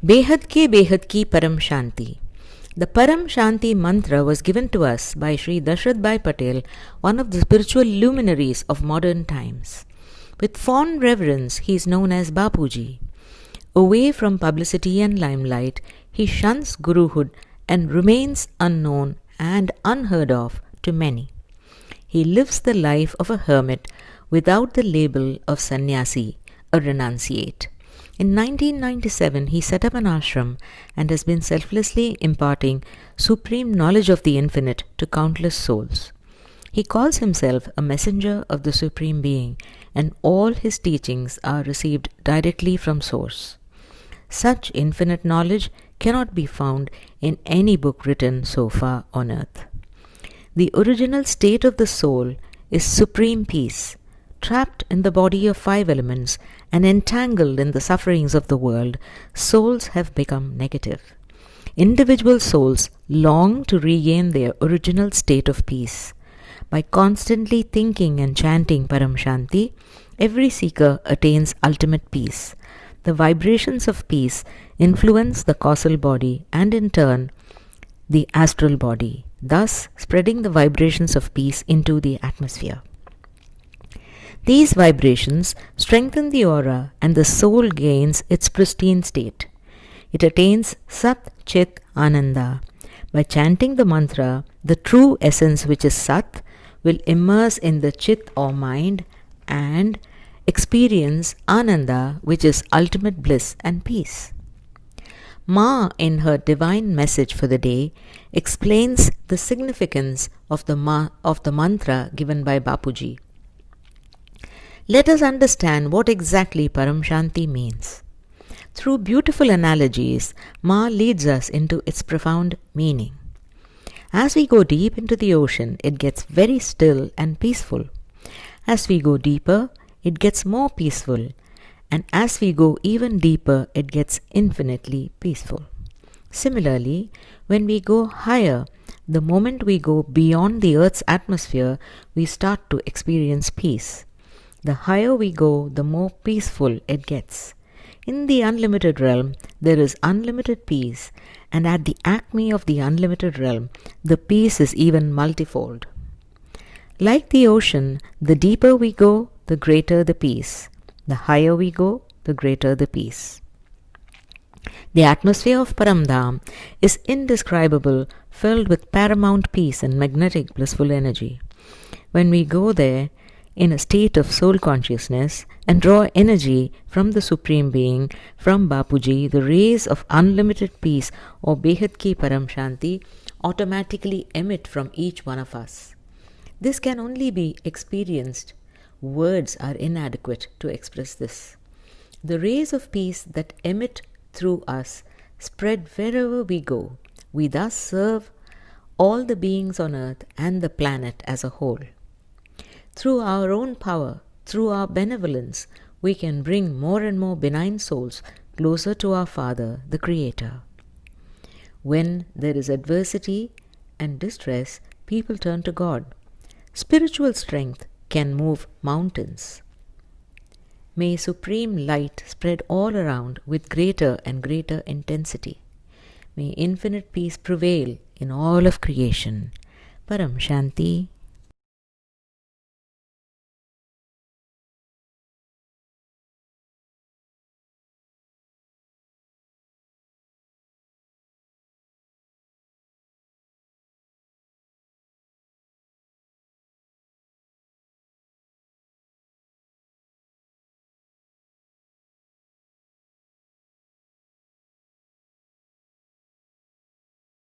Behad ki Param Shanti. The Param Shanti mantra was given to us by Sri Dashrath Bhai Patel, one of the spiritual luminaries of modern times. With fond reverence, he is known as Bapuji. Away from publicity and limelight, he shuns guruhood and remains unknown and unheard of to many. He lives the life of a hermit without the label of sannyasi, a renunciate. In 1997, he set up an ashram and has been selflessly imparting supreme knowledge of the infinite to countless souls. He calls himself a messenger of the Supreme Being, and all his teachings are received directly from Source. Such infinite knowledge cannot be found in any book written so far on earth. The original state of the soul is supreme peace. Trapped in the body of 5 elements and entangled in the sufferings of the world, souls have become negative. Individual souls long to regain their original state of peace. By constantly thinking and chanting Param Shanti, every seeker attains ultimate peace. The vibrations of peace influence the causal body and in turn the astral body, thus spreading the vibrations of peace into the atmosphere. These vibrations strengthen the aura and the soul gains its pristine state. It attains Sat Chit Ananda. By chanting the mantra, the true essence which is Sat will immerse in the Chit or mind and experience Ananda, which is ultimate bliss and peace. Ma, in her divine message for the day, explains the significance of the mantra given by Bapuji. Let us understand what exactly Param Shanti means. Through beautiful analogies, Ma leads us into its profound meaning. As we go deep into the ocean, it gets very still and peaceful. As we go deeper, it gets more peaceful. And as we go even deeper, it gets infinitely peaceful. Similarly, when we go higher, the moment we go beyond the earth's atmosphere, we start to experience peace. The higher we go, the more peaceful it gets. In the unlimited realm, there is unlimited peace, and at the acme of the unlimited realm, the peace is even multifold. Like the ocean, the deeper we go, the greater the peace. The higher we go, the greater the peace. The atmosphere of Paramdham is indescribable, filled with paramount peace and magnetic blissful energy. When we go there in a state of soul consciousness and draw energy from the Supreme Being, from Bapuji, the rays of unlimited peace or Behad ki Param Shanti automatically emit from each one of us. This can only be experienced. Words are inadequate to express this. The rays of peace that emit through us spread wherever we go. We thus serve all the beings on earth and the planet as a whole. Through our own power, through our benevolence, we can bring more and more benign souls closer to our Father, the Creator. When there is adversity and distress, people turn to God. Spiritual strength can move mountains. May supreme light spread all around with greater and greater intensity. May infinite peace prevail in all of creation. Param Shanti.